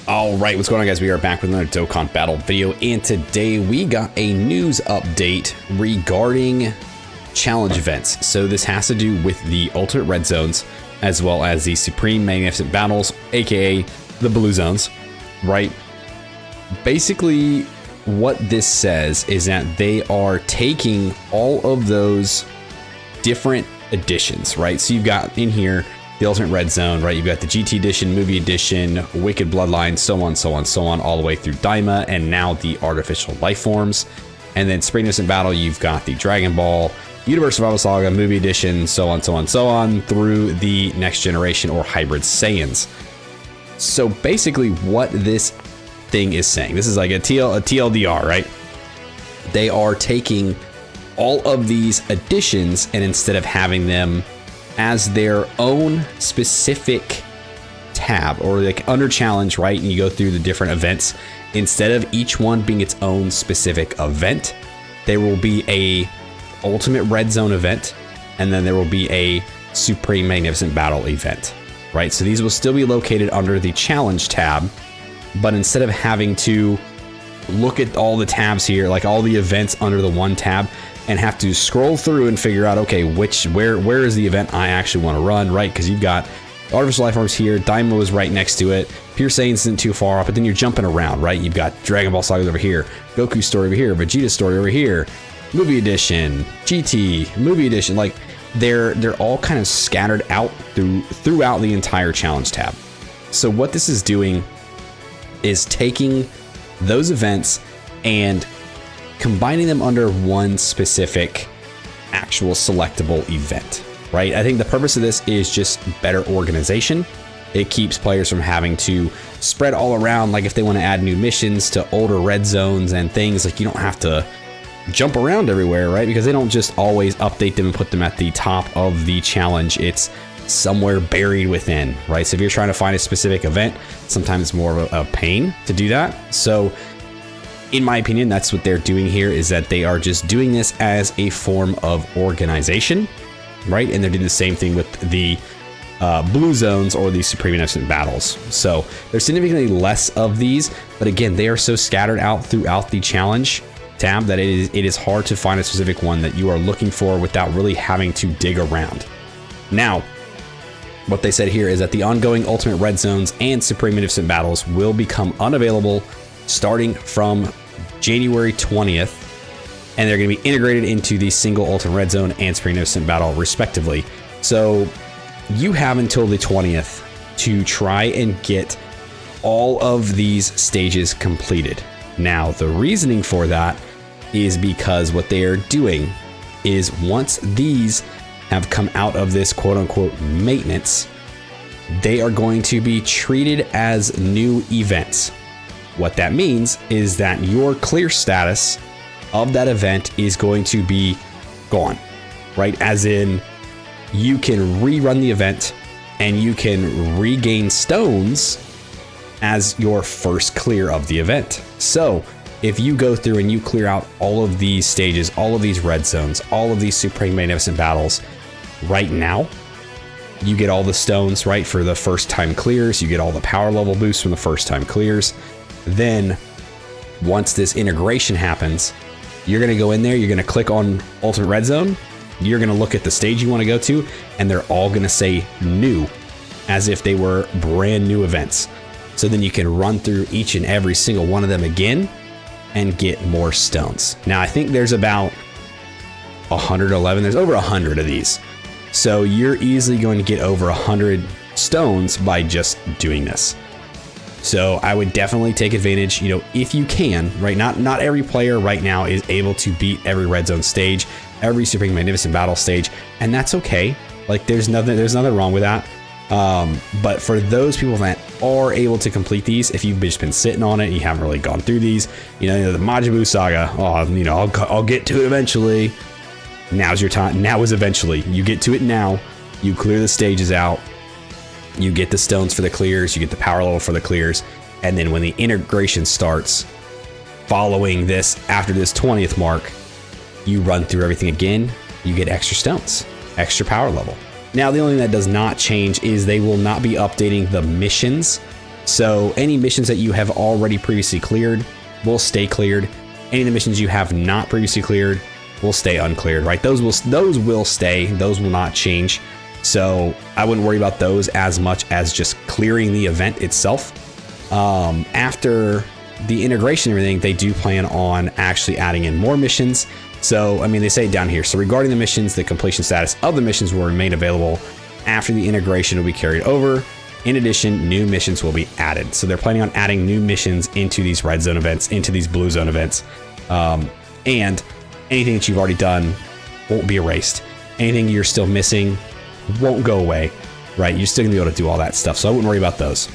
All right, what's going on, guys? We are back with another Dokkan Battle video, and today we got a news update regarding challenge events. So this has to do with the Ultimate Red Zones, as well as the Supreme Magnificent Battles, aka the Blue Zones, right? Basically, what this says is that they are taking all of those different editions, right? So you've got in here the Ultimate Red Zone, right? You've got the GT Edition, Movie Edition, Wicked Bloodline, so on, all the way through Daima, and now the Artificial Life Forms. And then Supreme Magnificent Battle, you've got the Dragon Ball, Universe Survival Saga, Movie Edition, so on, through the Next Generation or Hybrid Saiyans. So basically what this thing is saying, this is like a TLDR, right? They are taking all of these additions, and instead of having them as their own specific tab or like under challenge, right? And you go through the different events, instead of each one being its own specific event, there will be a Ultimate Red Zone event, and then there will be a Supreme Magnificent Battle event, right? So these will still be located under the challenge tab, but instead of having to look at all the tabs here, like all the events under the one tab, and have to scroll through and figure out, okay, where is the event I actually want to run, right? Because you've got Artificial Life Forms here, Daima is right next to it, Pure Saiyan isn't too far off, but then you're jumping around, right? You've got Dragon Ball Saga over here, Goku's story over here, Vegeta's story over here, Movie Edition, GT, Movie Edition, like they're all kind of scattered out throughout the entire challenge tab. So what this is doing is taking those events and combining them under one specific actual selectable event, right? I think the purpose of this is just better organization. It keeps players from having to spread all around. Like if they want to add new missions to older red zones and things, like you don't have to jump around everywhere, right? Because they don't just always update them and put them at the top of the challenge. It's somewhere buried within, right? So if you're trying to find a specific event, sometimes it's more of a pain to do that. So in my opinion, that's what they're doing here, is that they are just doing this as a form of organization, right? And they're doing the same thing with the Blue Zones or the Supreme Magnificent Battles. So there's significantly less of these, but again, they are so scattered out throughout the challenge tab that it is hard to find a specific one that you are looking for without really having to dig around. Now, what they said here is that the ongoing Ultimate Red Zones and Supreme Magnificent Battles will become unavailable starting from January 20th, and they're going to be integrated into the single Ultimate Red Zone and Supreme Magnificent Battle respectively. So you have until the 20th to try and get all of these stages completed. Now, the reasoning for that is because what they are doing is once these have come out of this quote-unquote maintenance, they are going to be treated as new events. What that means is that your clear status of that event is going to be gone, right? As in, you can rerun the event and you can regain stones as your first clear of the event. So if you go through and you clear out all of these stages, all of these red zones, all of these Supreme Magnificent Battles right now, you get all the stones, right, for the first time clears. You get all the power level boosts from the first time clears. Then once this integration happens, you're going to go in there, you're going to click on Ultimate Red Zone, you're going to look at the stage you want to go to, and they're all going to say new, as if they were brand new events. So then you can run through each and every single one of them again and get more stones. Now I think there's about 111, there's over 100 of these. So you're easily going to get over 100 stones by just doing this. So I would definitely take advantage, you know, if you can, right? Not every player right now is able to beat every red zone stage, every Supreme Magnificent Battle stage, and that's okay. Like there's nothing wrong with that. But for those people that are able to complete these, if you've just been sitting on it and you haven't really gone through these, you know, the Majin Buu Saga, I'll get to it eventually. Now's your time. Now is eventually. You get to it now. You clear the stages out. You get the stones for the clears, you get the power level for the clears, and then when the integration starts, following this, after this 20th mark, you run through everything again, you get extra stones, extra power level. Now, the only thing that does not change is they will not be updating the missions So any missions that you have already previously cleared will stay cleared. Any of the missions you have not previously cleared will stay uncleared, right? Those will stay. Those will not change. So I wouldn't worry about those as much as just clearing the event itself. After the integration and everything, they do plan on actually adding in more missions. So, I mean, they say it down here. So regarding the missions, the completion status of the missions will remain available after the integration will be carried over. In addition, new missions will be added. So they're planning on adding new missions into these red zone events, into these blue zone events. And anything that you've already done won't be erased. Anything you're still missing won't go away, right? You're still gonna be able to do all that stuff. So I wouldn't worry about those.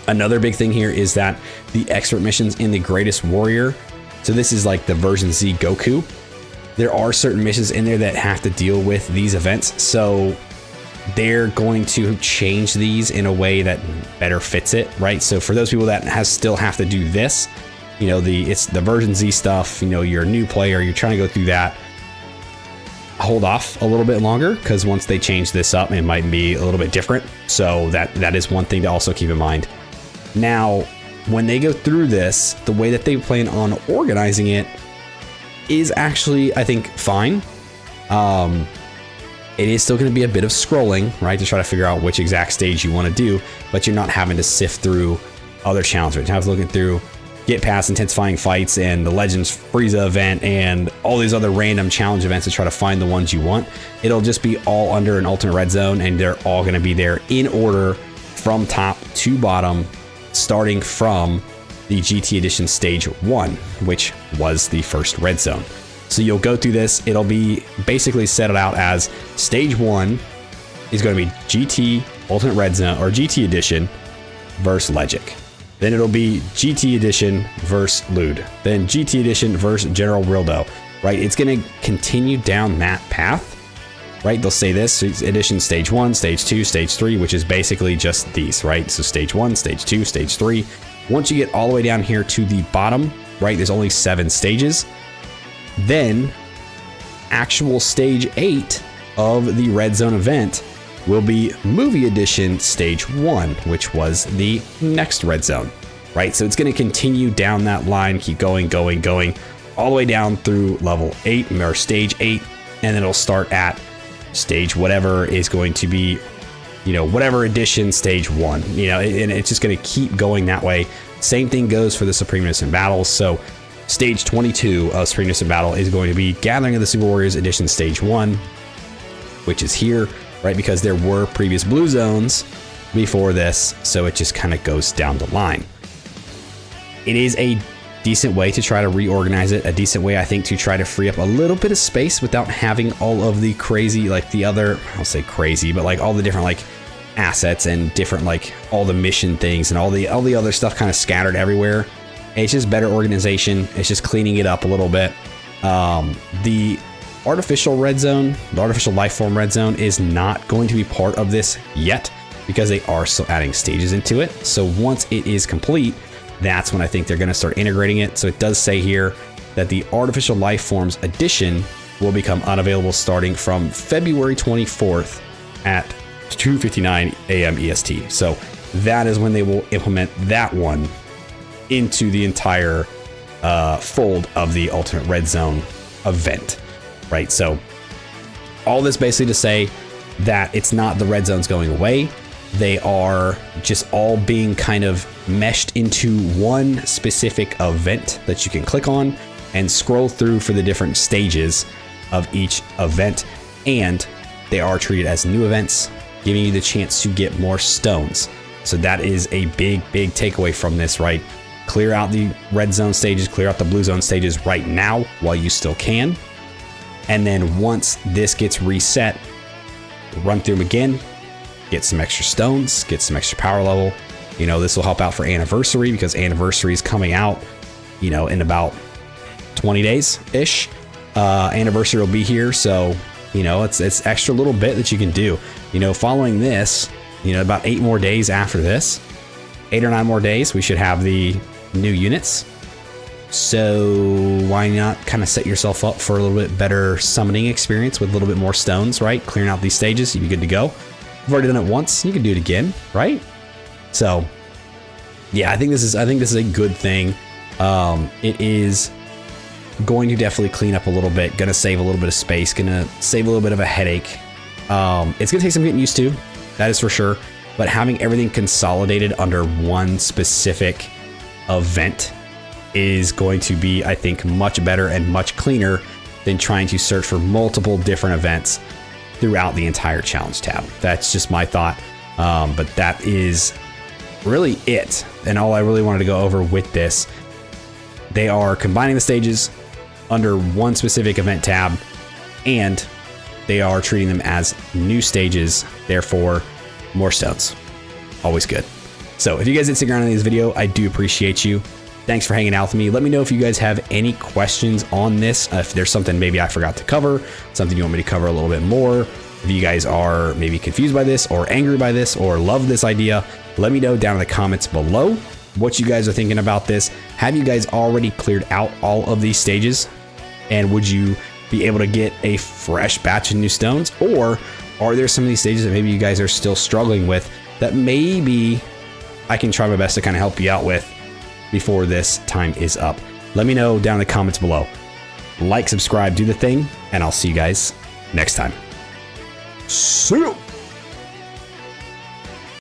Another big thing here is that the expert missions in the Greatest Warrior, so this is like the version Z Goku, there are certain missions in there that have to deal with these events. So they're going to change these in a way that better fits it, right? So for those people that still have to do this, you know, it's the version Z stuff, you know, you're a new player, you're trying to go through that, hold off a little bit longer, because once they change this up, it might be a little bit different. So that is one thing to also keep in mind. Now, when they go through this, the way that they plan on organizing it is actually, I think, fine. It is still going to be a bit of scrolling, right, to try to figure out which exact stage you want to do, but you're not having to sift through other challenges. You're not looking through Get Past Intensifying Fights and the Legends Frieza event and all these other random challenge events to try to find the ones you want. It'll just be all under an alternate red zone, and they're all going to be there in order from top to bottom, starting from the GT Edition Stage 1, which was the first red zone. So you'll go through this. It'll be basically set it out as Stage 1 is going to be GT Ultimate Red Zone or GT Edition versus Legic. Then it'll be GT Edition versus Lude. Then GT Edition versus General Rildo, right? It's going to continue down that path, right? They'll say this edition Stage 1, Stage 2, Stage 3, which is basically just these, right? So Stage 1, Stage 2, Stage 3. Once you get all the way down here to the bottom, right, there's only 7 stages. Then actual Stage 8 of the Red Zone event will be Movie Edition Stage 1, which was the next Red Zone, right? So it's going to continue down that line, keep going, all the way down through level 8 or Stage 8, and then it'll start at stage whatever is going to be, you know, whatever edition Stage 1, you know, and it's just going to keep going that way. Same thing goes for the Supreme Innocent Battles. So Stage 22 of Supreme Innocent Battle is going to be Gathering of the Super Warriors Edition Stage 1, which is here, right? Because there were previous blue zones before this, so it just kind of goes down the line. It is a decent way to try to reorganize it, a decent way, I think, to try to free up a little bit of space without having all of the crazy, like the other, I'll say crazy, but like all the different like assets and different like all the mission things and all the other stuff kind of scattered everywhere. It's just better organization. It's just cleaning it up a little bit. The artificial red zone, the artificial life form red zone is not going to be part of this yet because they are still adding stages into it. So once it is complete, that's when I think they're going to start integrating it. So it does say here that the artificial life forms edition will become unavailable starting from February 24th at 2:59 a.m. EST. So that is when they will implement that one into the entire fold of the Ultimate Red Zone event, right? So all this basically to say that it's not the red zones going away. They are just all being kind of meshed into one specific event that you can click on and scroll through for the different stages of each event. And they are treated as new events, giving you the chance to get more stones. So that is a big takeaway from this, right? Clear out the red zone stages, clear out the blue zone stages right now while you still can. And then once this gets reset, run through them again, get some extra stones, get some extra power level. You know, this will help out for Anniversary because Anniversary is coming out, you know, in about 20 days-ish. Anniversary will be here, so, you know, it's extra little bit that you can do. You know, following this, you know, about 8 more days after this, 8 or 9 more days, we should have the new units. So why not kind of set yourself up for a little bit better summoning experience with a little bit more stones, right? Clearing out these stages, you'd be good to go. You've already done it once, you can do it again, right? So yeah, I think this is a good thing. It is going to definitely clean up a little bit, gonna save a little bit of space, gonna save a little bit of a headache. It's gonna take some getting used to, that is for sure. But having everything consolidated under one specific event is going to be, I think, much better and much cleaner than trying to search for multiple different events throughout the entire challenge tab. That's just my thought. But that is really it. And all I really wanted to go over with this, they are combining the stages under one specific event tab, and they are treating them as new stages, therefore more stones. Always good. So if you guys did stick around in this video, I do appreciate you. Thanks for hanging out with me. Let me know if you guys have any questions on this. If there's something maybe I forgot to cover, something you want me to cover a little bit more. If you guys are maybe confused by this or angry by this or love this idea, let me know down in the comments below what you guys are thinking about this. Have you guys already cleared out all of these stages? And would you be able to get a fresh batch of new stones? Or are there some of these stages that maybe you guys are still struggling with that maybe I can try my best to kind of help you out with before this time is up? Let me know down in the comments below. Like, subscribe, do the thing, and I'll see you guys next time. See you.